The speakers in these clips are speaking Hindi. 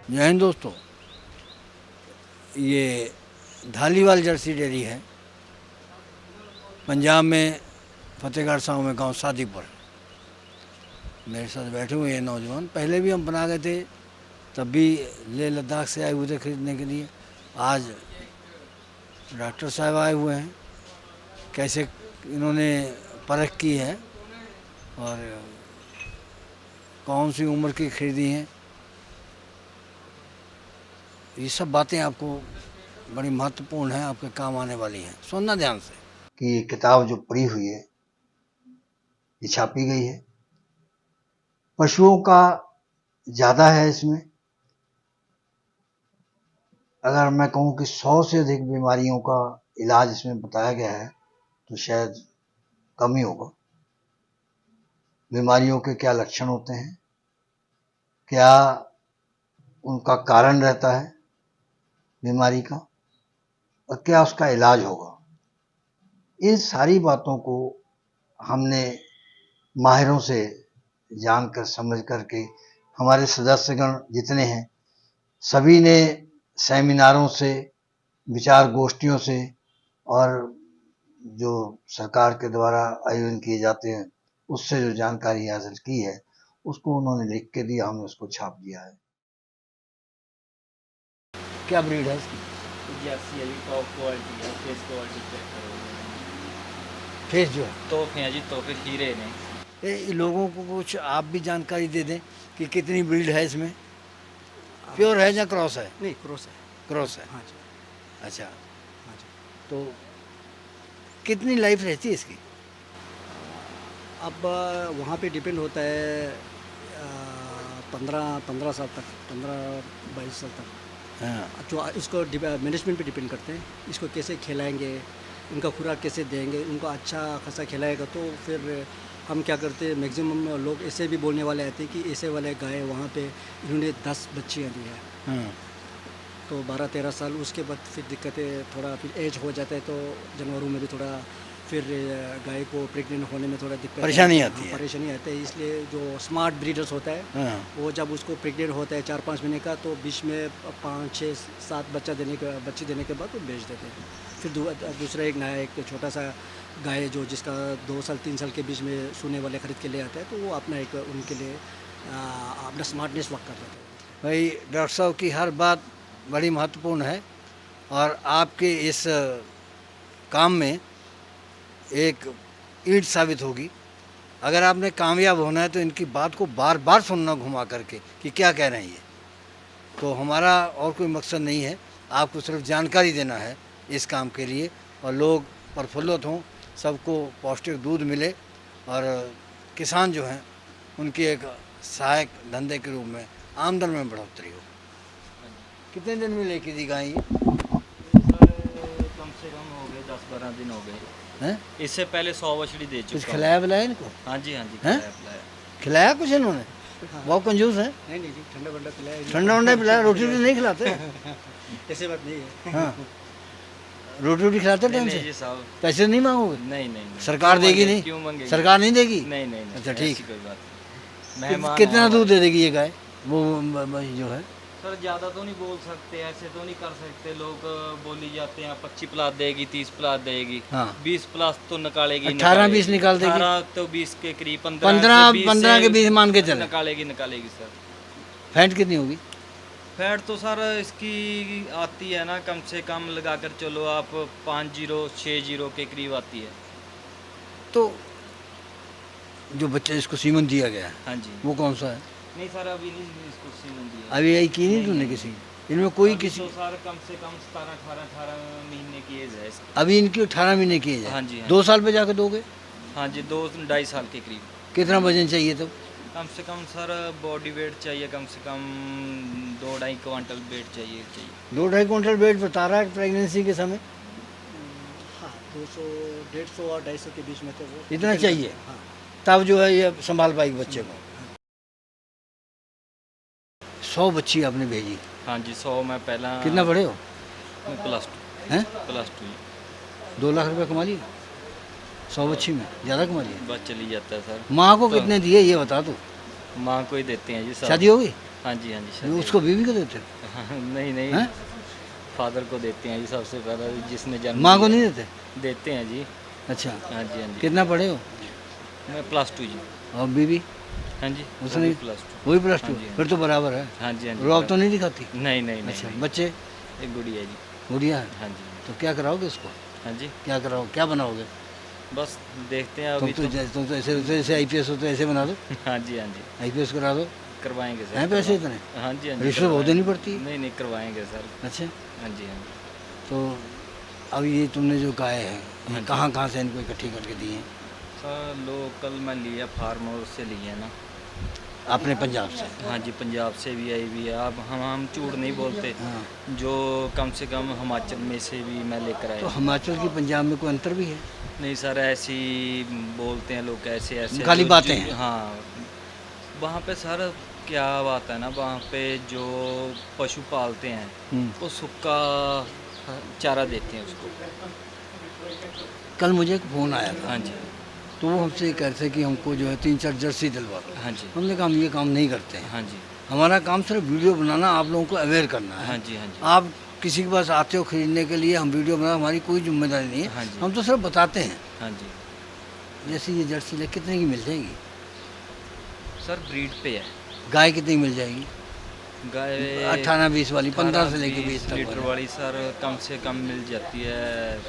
जय हिंद दोस्तों, ये धालीवाल जर्सी डेयरी है पंजाब में, फतेहगढ़ साहब में गांव सादीपुर। मेरे साथ बैठे हुए हैं नौजवान। पहले भी हम बना गए थे, तब भी लेह लद्दाख से आए हुए थे ख़रीदने के लिए। आज डॉक्टर साहब आए हुए हैं, कैसे इन्होंने परख की है और कौन सी उम्र की खरीदी हैं, ये सब बातें आपको बड़ी महत्वपूर्ण है, आपके काम आने वाली हैं। सुनना ध्यान से कि ये किताब जो पड़ी हुई है ये छापी गई है। पशुओं का ज़्यादा है इसमें। अगर मैं कहूँ कि 100 से अधिक बीमारियों का इलाज इसमें बताया गया है तो शायद कम ही होगा। बीमारियों के क्या लक्षण होते हैं, क्या उनका कारण रहता है बीमारी का, और क्या उसका इलाज होगा, इन सारी बातों को हमने माहिरों से जानकर समझ करके, हमारे सदस्यगण जितने हैं सभी ने सेमिनारों से, विचार गोष्ठियों से और जो सरकार के द्वारा आयोजन किए जाते हैं उससे जो जानकारी हासिल की है उसको उन्होंने लिख के दिया, हमने उसको छाप दिया है। क्या ब्रीड है इसकी? जर्सी है जी, टॉप क्वालिटी है, फेस क्वालिटी चेक करोगे। फेस जो है तोहफे हैं जी, तोहफे हीरे ने। लोगों को कुछ आप भी जानकारी दे दें कि कितनी ब्रीड है इसमें, प्योर है या क्रॉस है? नहीं, क्रॉस है। क्रॉस है। हाँ जी। अच्छा, हाँ जी। तो कितनी लाइफ रहती है इसकी? अब वहाँ पे डिपेंड होता है, 15 साल तक, 15-22 साल तक। हाँ, जो इसको मैनेजमेंट पे डिपेंड करते हैं, इसको कैसे खिलाएंगे, इनका खुराक कैसे देंगे। उनको अच्छा खासा खिलाएगा तो फिर हम क्या करते हैं, मैक्सिमम लोग ऐसे भी बोलने वाले आते हैं कि ऐसे वाले गाय वहाँ पे इन्होंने 10 बच्चियाँ दी है। हाँ, तो 12-13 साल उसके बाद फिर दिक्कतें, थोड़ा फिर एज हो जाता है तो जानवरों में भी थोड़ा फिर गाय को प्रेग्नेंट होने में थोड़ा दिक्कत, परेशानी आती है। परेशानी आती है। इसलिए जो स्मार्ट ब्रीडर्स होता है हाँ, वो जब उसको प्रेग्नेंट होता है 4-5 महीने का, तो बीच में 5-6-7 बच्चे देने के बाद वो बेच देते हैं। फिर दूसरा एक नया, एक छोटा सा गाय जो जिसका 2 साल 3 साल के बीच में सोने वाले खरीद के ले आता है, तो वो अपना एक उनके लिए अपना स्मार्टनेस वर्क कर देते हैं। भाई डॉक्टर साहब की हर बात बड़ी महत्वपूर्ण है और आपके इस काम में एक ईंट साबित होगी। अगर आपने कामयाब होना है तो इनकी बात को बार बार सुनना घुमा करके कि क्या कह रहे हैं ये। तो हमारा और कोई मकसद नहीं है, आपको सिर्फ जानकारी देना है इस काम के लिए, और लोग प्रफुल्लित हों, सबको पौष्टिक दूध मिले और किसान जो हैं उनकी एक सहायक धंधे के रूप में आमदन में बढ़ोतरी हो। कितने दिन में लेके दी गाय ये? कम से कम हो गए 10-12 दिन हो गए हैं? इससे पहले 100 बछड़ी दे कुछ चुका हूँ। खिलाया पिलाया इनको? हाँ जी, हाँ जी, हैं? खिलाया पिलाया। खिलाया कुछ इन्होंने? बहुत कंजूस है। नहीं जी, ठंडा वंडा पिलाया। ठंडा वंडा पिलाया, रोटी वोटी नहीं खिलाते? ऐसी बात नहीं है। हाँ, रोटी वोटी खिलाते टाइम नहीं से? जी साहब, पैसे नहीं मांगोगे? नहीं नहीं नहीं। सरकार क्यों देगी मांगे- नहीं? क्यों मांगेगी? सरकार नहीं देगी? नहीं नहीं नहीं। अच्छा, ठीक। ऐसी कोई बात नहीं। मेहमान कितना हैं दूध हमारे। दे देगी ये गाय, वो जो है? सर ज़्यादा तो नहीं बोल सकते, ऐसे तो नहीं कर सकते। लोग बोली जाते हैं 25 प्लस देगी, 30 प्लस देगी, हाँ, 20 प्लस तो निकालेगी। 18-20 निकाल देगी। 18 तो 20 के करीब, 15 के 20 मान के चले। निकालेगी सर। फैट कितनी होगी? फैट तो सर इसकी आती है ना, कम से कम लगा कर चलो आप 50-60 के करीब आती है। तो जो बच्चे जिसको सीमन दिया गया है हाँ जी। वो कौन सा है? नहीं सर, अभी नहीं इसको सीमन दिया। अभी यही की नहीं नहीं, तूने नहीं, किसी? इनमें कोई अभी किसी तो सर कम से कम 17-18 महीने की एज है इसकी। अभी इनकी 18 महीने की है? हाँ जी, हाँ 2 साल पे जाके दोगे? हाँ जी, 2-2.5 साल के करीब। कितना वजन चाहिए तब? कम से कम सर बॉडी वेट चाहिए, कम से कम 2-2.5 क्वांटल वेट चाहिए। 2-2.5 क्विंटल वेट बता रहा है प्रेगनेंसी के समय। हाँ, 200, 150 और 250 के बीच में तो वो इतना चाहिए? हाँ। तब जो है ये संभाल पाएगी बच्चे को। 100 बच्ची आपने भेजी, हाँ जी, 100 में पहला। कितना बड़े हो? प्लस हैं? +2 जी। 2 लाख रुपए कमा लिए 100 बच्ची में, ज़्यादा कमा लिए। बस चली जाता है सर। माँ को तो कितने दिए ये बता दो। माँ को ही देते हैं जी सब। शादी हो गई? हाँ जी, हाँ जी, जो शादी उसको बीवी को देते? हाँ, नहीं नहीं, हैं? फादर को देते हैं जी सबसे पहले, जिसने जन्म माँ को दिया। नहीं देते? देते हैं जी। अच्छा, हाँ जी, हाँ जी। कितना पढ़े हो? मैं +2 जी। और बीवी? हाँ जी, उसने +2। वही प्लस हाँ टू? जी, हाँ फिर तो बराबर है। हाँ जी, हाँ जी। रौब तो नहीं दिखाती? नहीं नहीं नहीं, अच्छा, नहीं। बच्चे? एक गुड़िया है जी। गुड़िया है? हाँ जी, तो क्या कराओगे उसको? हाँ जी। क्या कराओगे, क्या बनाओगे? बस देखते हैं तुम अभी तो तो। तुम तो ऐसे IPS हो तो ऐसे बना दो, हाँ जी, हाँ जी, IPS करा दो। करवाएंगे सर। हैं पैसे इतने? हाँ जी, हाँ जी। रिश्वत बहुत देनी पड़ती है। नहीं नहीं, करवाएंगे सर। अच्छा, हाँ जी, हाँ जी। तो अब ये तुमने जो गाय है हाँ ये जी। कहाँ से इनको इकट्ठी करके दी है? सर लोकल मैं लिया, फार्म हाउस से लिए ना। अपने पंजाब से? हाँ जी, पंजाब से भी आई भी है। अब हम झूठ नहीं बोलते, हाँ, जो कम से कम हिमाचल में से भी मैं लेकर तो आया। हिमाचल की पंजाब में कोई अंतर भी है? नहीं सर, ऐसी बोलते हैं लोग, ऐसे ऐसे खाली जो- बातें जो- हैं। हाँ, वहाँ पे सर क्या बात है ना, वहाँ पे जो पशु पालते हैं वो सूखा चारा देते हैं उसको। कल मुझे एक फ़ोन आया था, हाँ जी, तो वो हमसे ये कह रहे थे कि हमको जो है 3-4 जर्सी दिलवा दो। हाँ जी, हमने कहा हम ये काम नहीं करते हैं, हाँ जी, हमारा काम सिर्फ वीडियो बनाना, आप लोगों को अवेयर करना है। हाँ जी, हाँ जी, आप किसी के पास आते हो खरीदने के लिए, हम वीडियो बना, हमारी कोई जिम्मेदारी नहीं हाँ है, जी। हम तो सिर्फ बताते हैं। हाँ जी। जैसे ये जर्सी ले कितने की मिल जाएगी? सर ब्रीड पे है। गाय कितनी मिल जाएगी? गाय 18-20 वाली, 15 से लेके 20 तक लीटर वाली। वाली सर कम से कम मिल जाती है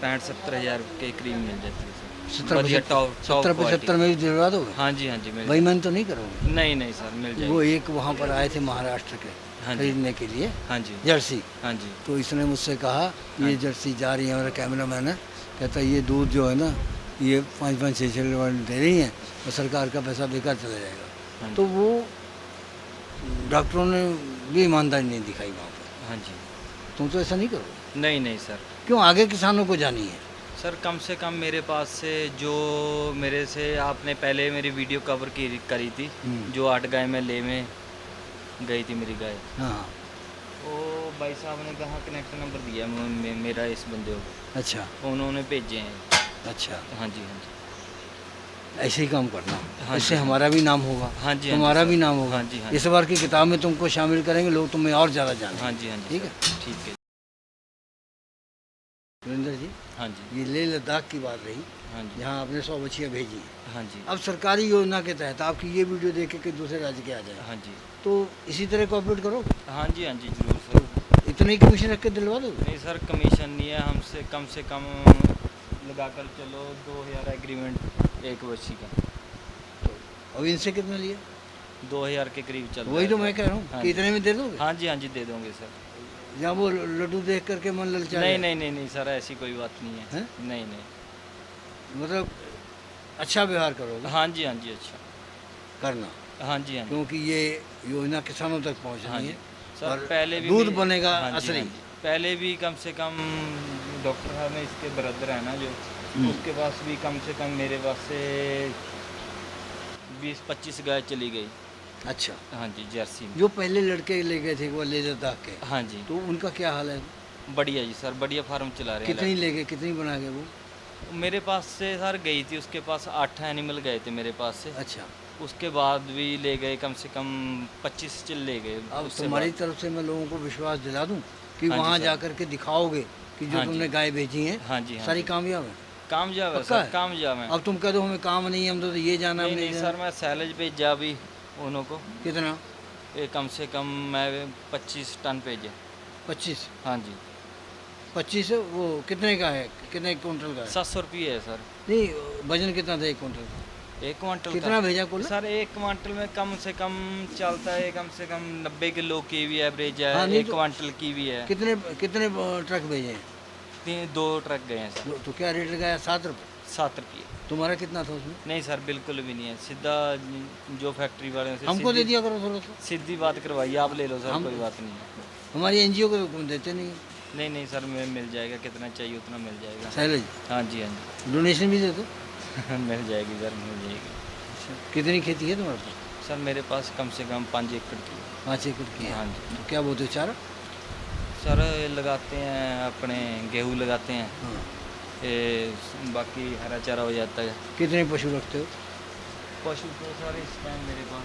65-70 हज़ार के करीब मिल जाती है सर। 70 बढ़िया टॉप 70-75 में भी दिलवा दोगे? हाँ जी, हाँ जी, मिल भाई मैंने तो नहीं करोगे? नहीं नहीं सर, मिल वो जाएगी। एक वहाँ पर आए थे महाराष्ट्र के हाँ जी, खरीदने के लिए हाँ जी, जर्सी, हाँ जी, तो इसने मुझसे कहा हाँ ये जी। जर्सी जा रही है, मेरा कैमरा मैन है, कहता ये दूध जो है ना ये 5-5-6 लीटर दे रही हैं और सरकार का पैसा बेकार चला जाएगा। हाँ तो जी, वो डॉक्टरों ने भी ईमानदारी नहीं दिखाई वहाँ पर। हाँ जी। तुम तो ऐसा नहीं करोगे? नहीं नहीं सर। क्यों, आगे किसानों को जानी है। सर कम से कम मेरे पास से जो मेरे से आपने पहले मेरी वीडियो कवर करी थी, जो 8 गाय में ले में गई थी मेरी गाय, हाँ, वो भाई साहब ने कहा कनेक्ट नंबर दिया मेरा इस बंदे को, अच्छा उन्होंने भेजे हैं। अच्छा, हाँ जी, हाँ जी, ऐसे ही काम करना, हाँ इससे जी। हमारा भी नाम होगा, हाँ जी, हाँ जी, तुम्हारा सर। भी नाम होगा। हाँ जी, हाँ इस जी, बार की किताब में तुमको शामिल करेंगे, लोग तुम्हें और ज़्यादा जानेंगे। हाँ जी, हाँ जी, ठीक है? सर, ठीक है। सुरेंद्र जी, हाँ जी, ये लेह लद्दाख की बात रही, हाँ जी, जहाँ आपने 100 बच्चियाँ भेजी हैं। हाँ जी, अब सरकारी योजना के तहत आपकी ये वीडियो देख के दूसरे राज्य के आ जाए, हाँ जी, तो इसी तरह कोऑपरेट करो, हाँ जी, हाँ जी, जरूर सर। इतने ही कमीशन रख के दिलवा दोगे? नहीं सर, कमीशन नहीं है, हमसे कम से कम लगा कर चलो 2000 एग्रीमेंट एक बच्ची का। अब इनसे कितना लिया? 2000 के करीब चल रहा वही है तो सर। मैं कह रहा हूँ हाँ कि जी। इतने में दे दोगे? हाँ जी, हाँ जी, दे दोगे सर। जहाँ वो लड्डू देख करके मन ललचा नहीं जाए। नहीं नहीं नहीं सर, ऐसी कोई बात नहीं है। हैं? नहीं नहीं। मतलब अच्छा व्यवहार करोगे? हाँ जी, हाँ जी, अच्छा। करना, हाँ जी, हाँ जी, क्योंकि ये योजना किसानों तक हाँ पहुँचनी जी। है सर और पहले भी दूध मेरी- बनेगा हाँ जी, असली। हाँ जी। पहले भी कम से कम डॉक्टर साहब ने इसके ब्रदर है ना जो, उसके पास भी कम से कम मेरे पास से 20-25 गाय चली गई। अच्छा, हाँ जी, जर्सी में। जो पहले लड़के ले गए थे वो लेह लद्दाख के, हाँ जी, तो उनका क्या हाल है? बढ़िया जी सर, बढ़िया फार्म चला रहे हैं। कितनी ले गए, कितनी बना गए वो? मेरे पास से सर गई थी, उसके पास 8 एनिमल गए थे मेरे पास से। अच्छा, उसके बाद भी ले गए कम से कम 25 चिल ले गए। अब उससे तुम्हारी बाद- तरफ से मैं लोगों को विश्वास दिला दूं कि हाँ जी, वहाँ सर। जा कर के दिखाओगे कि जो हाँ जी। तुमने गाय भेजी हैं हाँ जी, हाँ सारी जी। कामयाब है। कामयाब है पक्का सर, है? कामयाब है। अब तुम कह दो हमें काम नहीं है, हम तो ये जाना नहीं हमने नहीं ये सर, जाना। मैं सैलज भेजा अभी उन्हों को। कितना? ये कम से कम मैं 25 टन भेजे। 25? हाँ जी, 25 वो कितने का है, कितने क्विंटल का है? 700 रुपये है सर। नहीं, वजन कितना था 1 क्विंटल का? 1 क्विंटल कितना भेजा कुल? सर 1 क्विंटल में कम से कम चलता है, कम से कम 90 किलो की भी एवरेज है। हाँ, नहीं 1 तो- क्विंटल की भी है। कितने कितने ट्रक भेजे हैं? 2 ट्रक गए हैं सर। तो क्या रेट लगाया? 7 रुपये? 7 रुपये। तुम्हारा कितना था उसमें? नहीं सर, बिल्कुल भी नहीं है। सीधा जो फैक्ट्री वाले से हमको दे सीधी- दिया करो थोड़ा सा। सीधी बात करवाइए, आप ले लो सर, हम- कोई बात नहीं है। हमारी एनजीओ को तुम देते नहीं है। नहीं नहीं सर, मैं मिल जाएगा, कितना चाहिए उतना मिल जाएगा। सैलरी हाँ जी, हाँ डोनेशन भी दे दो। जी। मिल जाएगी सर, मिल जाएगी। कितनी खेती है तुम्हारे पास? सर मेरे पास कम से कम 5 एकड़ की है। 5 एकड़ की है। हाँ जी। तो क्या बोलते हो, चारा? सर लगाते हैं अपने गेहूँ लगाते हैं, हाँ। ये बाकी हरा चारा हो जाता है। कितने पशु रखते हो? पशु तो सर इस टाइम मेरे पास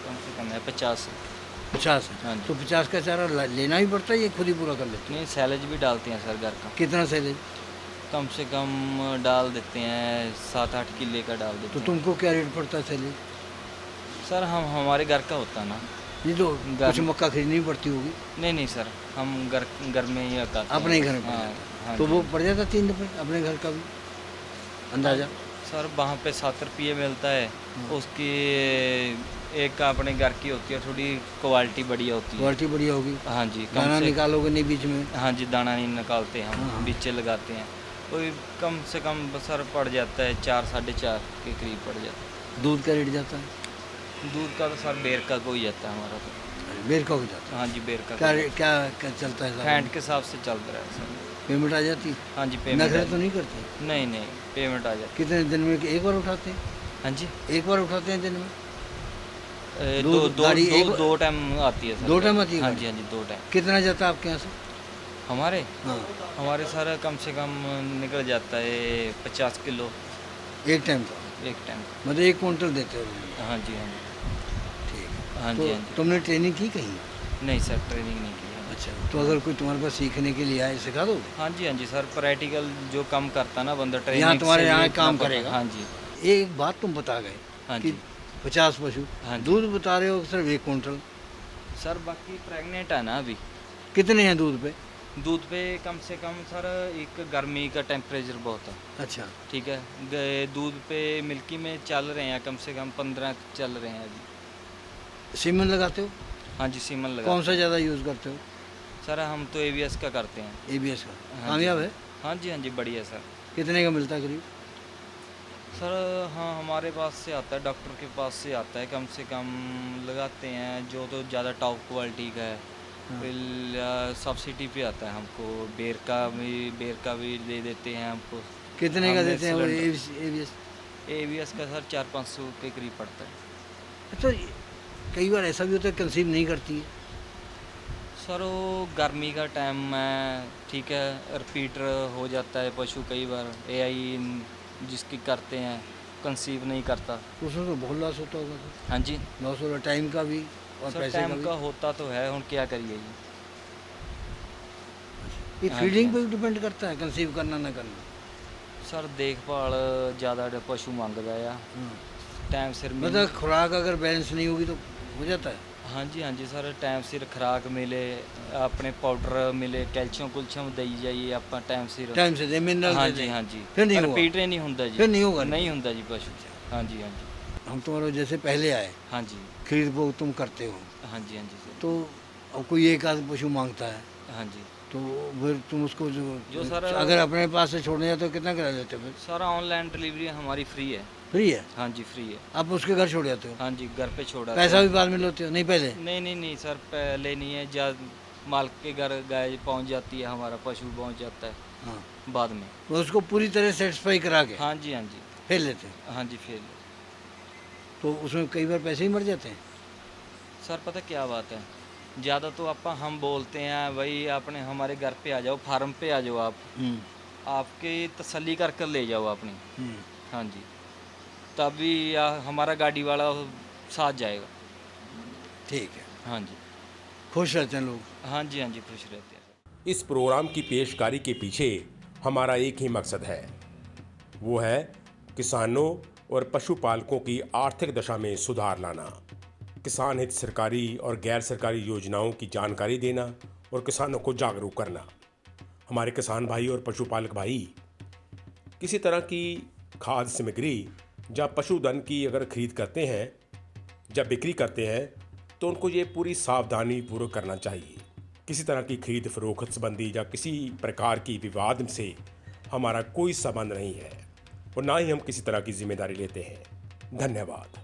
कम से कम है 50। 50 है। हाँ जी। तो 50 का चारा लेना ही पड़ता है, ये खुद ही पूरा कर लेते नहीं, सैलेज भी डालते हैं सर घर का। हो? कितना सैलेज? कम से कम डाल देते हैं 7-8 किले का डाल देते तो हैं। तुमको क्या रेट पड़ता है सैलेज? सर हम हमारे घर का होता है ना। ये तो घर- कुछ मक्का खरीदनी पड़ती होगी। नहीं सर, हम घर में ही लगाते हैं। अपने ही घर में पड़ हाँ, जाता। हाँ तो जी। वो पड़ जाता 3 रुपये अपने घर का भी अंदाजा। सर वहाँ पे 7 रुपये मिलता है, उसकी एक अपने घर की होती है, थोड़ी क्वालिटी बढ़िया होती है। क्वालिटी बढ़िया होगी। हाँ जी, दाना निकालोगे नहीं बीच में? हाँ जी, दाना नहीं निकालते हम, हाँ। बीचे लगाते हैं। कोई कम से कम सर पड़ जाता है 4-4.5 के करीब पड़ जाता दूध का रेट जाता है? है। दूध का तो सर बेर का को ही जाता है हमारा तो। बेर का हो जाता हाँ जी, बेर का है। क्या को। क्या क्या चलता है? फैंट के हिसाब से चल रहा है सर। पेमेंट आ जाती है? हाँ जी, नखरे पेमेंट तो नहीं करते? नहीं, पेमेंट आ जाती कितने दिन में एक बार उठाते हैं? है। हाँ जी, एक बार उठाते हैं दिन में? दो दूध दो गाड़ी एक- दो टाइम आती है सर। 2 टाइम आती है हाँ गाड़ी? जी, हाँ जी, 2 टाइम। कितना जाता है आपके यहाँ से? हमारे हाँ, हमारे सर कम से कम निकल जाता है 50 किलो एक टाइम का? एक टाइम का। मतलब 1 क्विंटल देते हो? हाँ जी, हाँ जी, ठीक है। हाँ तो जी, हाँ जी। तुमने ट्रेनिंग की कहीं? नहीं सर, ट्रेनिंग नहीं की है। अच्छा, तो अगर कोई तुम्हारे पास सीखने के लिए आए, सिखा दो? हाँ जी सर, प्रैक्टिकल जो काम करता है ना बंदा ट्रेनिंग यहाँ तुम्हारे से यहाँ भी काम इतना करेगा? हाँ जी, एक बात तुम बता गए हाँ कि जी। 50 पशु, हाँ जी। दूध बता रहे हो सिर्फ 1 क्विंटल। सर बाकी प्रेग्नेंट है ना अभी। कितने हैं दूध पे? दूध पे कम से कम सर एक गर्मी का टेम्परेचर बहुत है, अच्छा, ठीक है। दूध पे मिल्की में चल रहे हैं कम से कम 15 चल रहे हैं अभी। सीमन लगाते हो? हाँ जी, सीमन लगा। कौन सा ज़्यादा यूज़ करते हो? सर हम तो ABS का करते हैं। ABS का हाँ कामयाब जी। है? हाँ जी, बढ़िया सर। कितने का मिलता है करीब? सर हाँ, हमारे पास से आता है, डॉक्टर के पास से आता है, कम से कम लगाते हैं जो तो ज़्यादा टॉप क्वालिटी का है। हाँ। फिर सब्सिडी पे आता है हमको, बेर का भी दे देते हैं हमको। कितने का हमें देते हैं वो सिलेंडर- ABS? ABS का सर 400-500 के करीब पड़ता है। अच्छा, कई बार ऐसा भी होता है कंसीव नहीं करती है? सर वो गर्मी का टाइम है, ठीक है, रिपीटर हो जाता है पशु कई बार। AI जिसकी करते हैं कंसीव नहीं करता। उसमें तो बहुत लॉस होता होगा तो। हाँ जी, लॉस हो रहा, टाइम का भी और सर पैसे का टाइम भी। का होता तो है, हम क्या करिए ये। ये हाँ फीडिंग जी, पे भी डिपेंड करता है कंसीव करना ना करना। सर देखभाल ज़्यादा पशु मंगता है, हाँ। टाइम सिर मतलब खुराक अगर बैलेंस नहीं होगी तो हो जाता है। हाँ जी सर, टाइम सिर खुराक मिले, अपने पाउडर मिले, कैल्शियम कुल्शियम दई जाइए आप टाइम सिर। टाइम से दे मिनरल हाँ दे जी, दें। हाँ जी। फिर नहीं हुआ? रिपीट नहीं होता जी। फिर नहीं होगा? नहीं होता जी पशु। हाँ जी, हम तुम्हारे जैसे पहले आए, हाँ जी, खरीद वो तुम करते हो, हाँ जी सर। तो अब कोई एक आध पशु मांगता है हाँ जी, तो फिर तुम उसको जो सर- अगर अपने पास से छोड़ने जाते हो कितना किराया लेते हो फिर? सारा ऑनलाइन डिलीवरी हमारी फ्री है। फ्री है? हाँ जी, फ्री है। आप उसके घर छोड़ जाते हो? हाँ जी, घर पे छोड़ा। पैसा भी बाद में लेते हो? नहीं पहले? नहीं सर, पहले नहीं है, मालिक के घर गाय पहुंच जाती है, हमारा पशु पहुंच जाता है हाँ, बाद में। तो उसको पूरी तरह सेटिस्फाई करा के हाँ जी, फिर लेते हो? हाँ जी, फिर तो उसमें कई बार पैसे ही मर जाते हैं। सर पता क्या बात है, ज़्यादा तो हम बोलते हैं भाई आपने हमारे घर पे आ जाओ, फार्म पे आ जाओ आप, आपकी तसल्ली कर कर ले जाओ अपनी। हाँ जी, तभी हमारा गाड़ी वाला साथ जाएगा। ठीक है, हाँ जी, खुश रहते हैं लोग। हाँ जी खुश रहते हैं। इस प्रोग्राम की पेशकारी के पीछे हमारा एक ही मकसद है, वो है किसानों और पशुपालकों की आर्थिक दशा में सुधार लाना, किसान हित सरकारी और गैर सरकारी योजनाओं की जानकारी देना और किसानों को जागरूक करना। हमारे किसान भाई और पशुपालक भाई किसी तरह की खाद्य सामग्री या पशुधन की अगर खरीद करते हैं या बिक्री करते हैं तो उनको ये पूरी सावधानी पूर्वक करना चाहिए। किसी तरह की खरीद फरोख्त संबंधी या किसी प्रकार की विवाद से हमारा कोई संबंध नहीं है और ना ही हम किसी तरह की जिम्मेदारी लेते हैं। धन्यवाद।